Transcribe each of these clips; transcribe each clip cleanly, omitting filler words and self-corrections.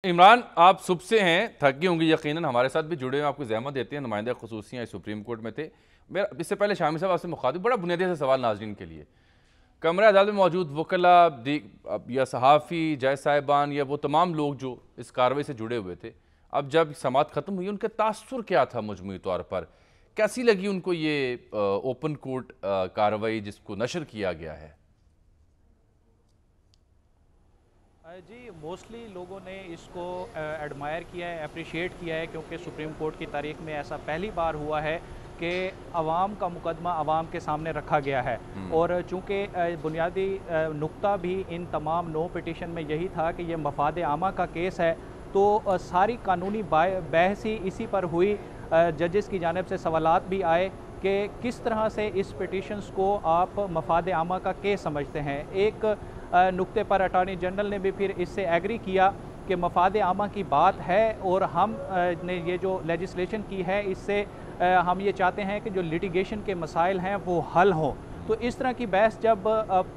इमरान, आप सुबह से हैं, थकी होंगी यकीनन, हमारे साथ भी जुड़े हुए, आपको ज़हमत देते हैं, नुमाइंदा ख़ुसूसी हैं, सुप्रीम कोर्ट में थे। मेरा इससे पहले शामी साहब आपसे मुखातिब, बड़ा बुनियादी सा सवाल नाज़रीन के लिए। कमरा अदालत में मौजूद वकला या सहाफ़ी, जज साहिबान या वो तमाम लोग जो इस कार्रवाई से जुड़े हुए थे, अब जब समाअत ख़त्म हुई, उनका तासुर क्या था मुजमूई तौर पर? कैसी लगी उनको ये ओपन कोर्ट कार्रवाई जिसको नशर किया गया है? जी, मोस्टली लोगों ने इसको एडमायर किया है, अप्रिशिएट किया है, क्योंकि सुप्रीम कोर्ट की तारीख में ऐसा पहली बार हुआ है कि अवाम का मुकदमा अवाम के सामने रखा गया है। और चूँकि बुनियादी नुक्ता भी इन तमाम 9 पिटिशन में यही था कि ये मफाद आमा का केस है, तो सारी कानूनी बहस ही इसी पर हुई। जजेस की जानिब से सवालात भी आए कि किस तरह से इस पिटिशन्स को आप मफाद आमा का केस समझते हैं। एक नुक्ते पर अटॉर्नी जनरल ने भी फिर इससे एग्री किया कि मफाद आमा की बात है और हम ने ये जो लेजिस्लेशन की है इससे हम ये चाहते हैं कि जो लिटिगेशन के मसाइल हैं वो हल हों। तो इस तरह की बहस जब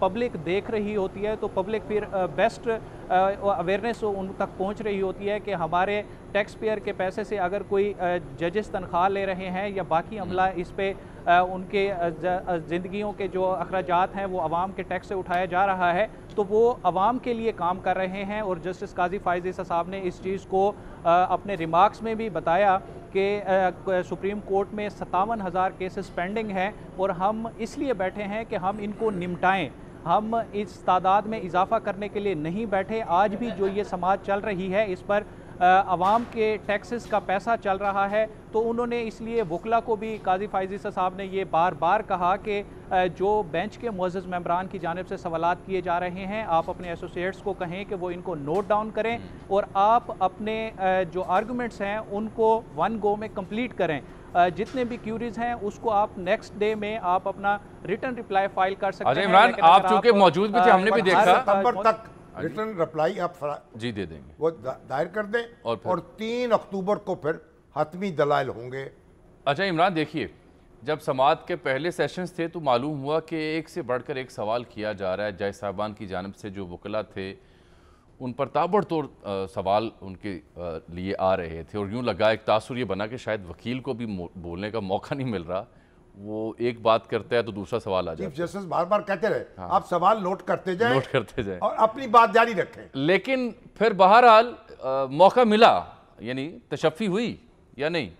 पब्लिक देख रही होती है तो पब्लिक फिर बेस्ट अवेयरनेस उन तक पहुंच रही होती है कि हमारे टैक्स पेयर के पैसे से अगर कोई जजेस तनख्वाह ले रहे हैं या बाकी अमला इस पे उनके ज़िंदगियों के जो अखराजात हैं वो आवाम के टैक्स से उठाया जा रहा है, तो वो आवाम के लिए काम कर रहे हैं। और जस्टिस काजी फ़ाइज़ ईसा साहब ने इस चीज़ को अपने रिमार्क्स में भी बताया कि सुप्रीम कोर्ट में 57,000 केसेस पेंडिंग हैं और हम इसलिए बैठे हैं कि हम इनको निपटाएं। हम इस तादाद में इजाफा करने के लिए नहीं बैठे। आज भी जो ये समाज चल रही है इस पर आवाम के टैक्सेस का पैसा चल रहा है, तो उन्होंने इसलिए वकला को भी काजी फ़ाइज़ ईसा साहब ने ये बार बार कहा कि जो बेंच के मुअज़्ज़ज़ मेंबरान की जानिब से सवालात किए जा रहे हैं, आप अपने एसोसिएट्स को कहें कि वो इनको नोट डाउन करें और आप अपने जो आर्गूमेंट्स हैं उनको वन गो में कंप्लीट करें। जितने भी क्यूरीज हैं उसको आप नेक्स्ट डे में आप अपना रिटर्न रिप्लाई फाइल कर सकते हैं। इमरान, आप चूंकि मौजूद भी थे, हमने भी देखा सितंबर तक रिटर्न रिप्लाई आप जी दे देंगे, वो दायर कर दें और 3 अक्टूबर को फिर हतमी दलाइल होंगे। अच्छा इमरान, देखिए, जब समाअत के पहले सेशंस थे तो मालूम हुआ कि एक से बढ़कर एक सवाल किया जा रहा है। जज साहबान की जानिब से जो वकला थे उन पर ताबड़तोड़ सवाल उनके लिए आ रहे थे और यूँ लगा, एक तासुर ये बना कि शायद वकील को भी बोलने का मौका नहीं मिल रहा। वो एक बात करता है तो दूसरा सवाल आ जाता है। चीफ जस्टिस बार बार कहते रहे, हाँ, आप सवाल नोट करते जाएं और अपनी बात जारी रखें। लेकिन फिर बहरहाल मौका मिला, यानी तशफ़ी हुई या नहीं?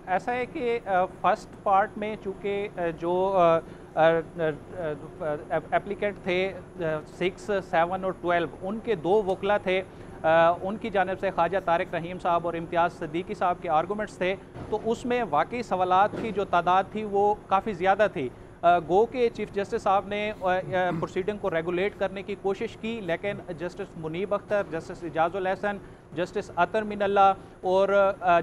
ऐसा है कि फर्स्ट पार्ट में चूँकि जो एप्लीकेंट थे 6, 7 और 12, उनके 2 वकला थे, उनकी जानिब से ख्वाजा तारिक रहीम साहब और इम्तियाज़ सिद्दीकी साहब के आर्गूमेंट्स थे, तो उसमें वाकई सवालात की जो तादाद थी वो काफ़ी ज़्यादा थी। गो के चीफ जस्टिस साहब ने प्रोसीडिंग को रेगुलेट करने की कोशिश की, लेकिन justice Munib Akhtar, justice Ijazul Ahsan, justice Athar Minallah और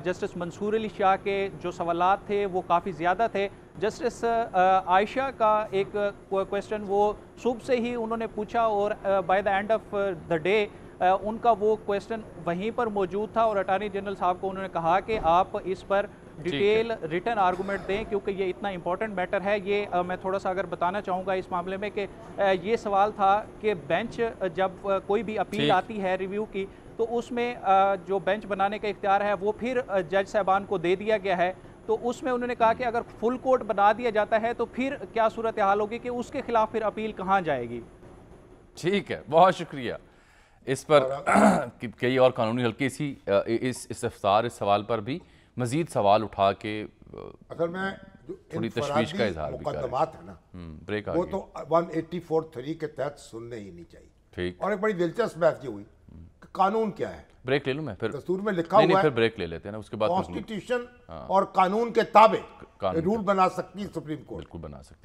जस्टिस मंसूर अली शाह के जो सवालात थे वो काफ़ी ज़्यादा थे। जस्टिस आयशा का एक क्वेश्चन वो सुबह से ही उन्होंने पूछा और by the end of the day उनका वो क्वेश्चन वहीं पर मौजूद था और अटॉर्नी जनरल साहब को उन्होंने कहा कि आप इस पर डिटेल रिटर्न आर्गूमेंट दें, क्योंकि ये इतना इंपॉर्टेंट मैटर है। ये मैं थोड़ा सा अगर बताना चाहूँगा इस मामले में कि ये सवाल था कि बेंच जब कोई भी अपील आती है रिव्यू की, तो उसमें जो बेंच बनाने का इख्तियार है वो फिर जज साहबान को दे दिया गया है। तो उसमें उन्होंने कहा कि अगर फुल कोर्ट बना दिया जाता है तो फिर क्या सूरत हाल होगी कि उसके खिलाफ फिर अपील कहाँ जाएगी। ठीक है, बहुत शुक्रिया। इस पर कई और कानूनी हल्के इस सवाल पर भी मजीद सवाल उठा के अगर मैं थोड़ी तशवीश का इजहार भी कर मुकदमात है ना, ब्रेक वो तो 184(3) के तहत सुनने ही नहीं चाहिए। ठीक। और एक बड़ी दिलचस्प बात ये हुई कि कानून क्या है। ब्रेक ले लूं मैं, फिर दस्तूर में लिखा हुआ है, फिर ब्रेक ले लेते हैं ना, उसके बाद कॉन्स्टिट्यूशन और कानून के ताबे रूल बना सकती है सुप्रीम कोर्ट। बिल्कुल बना सकती है।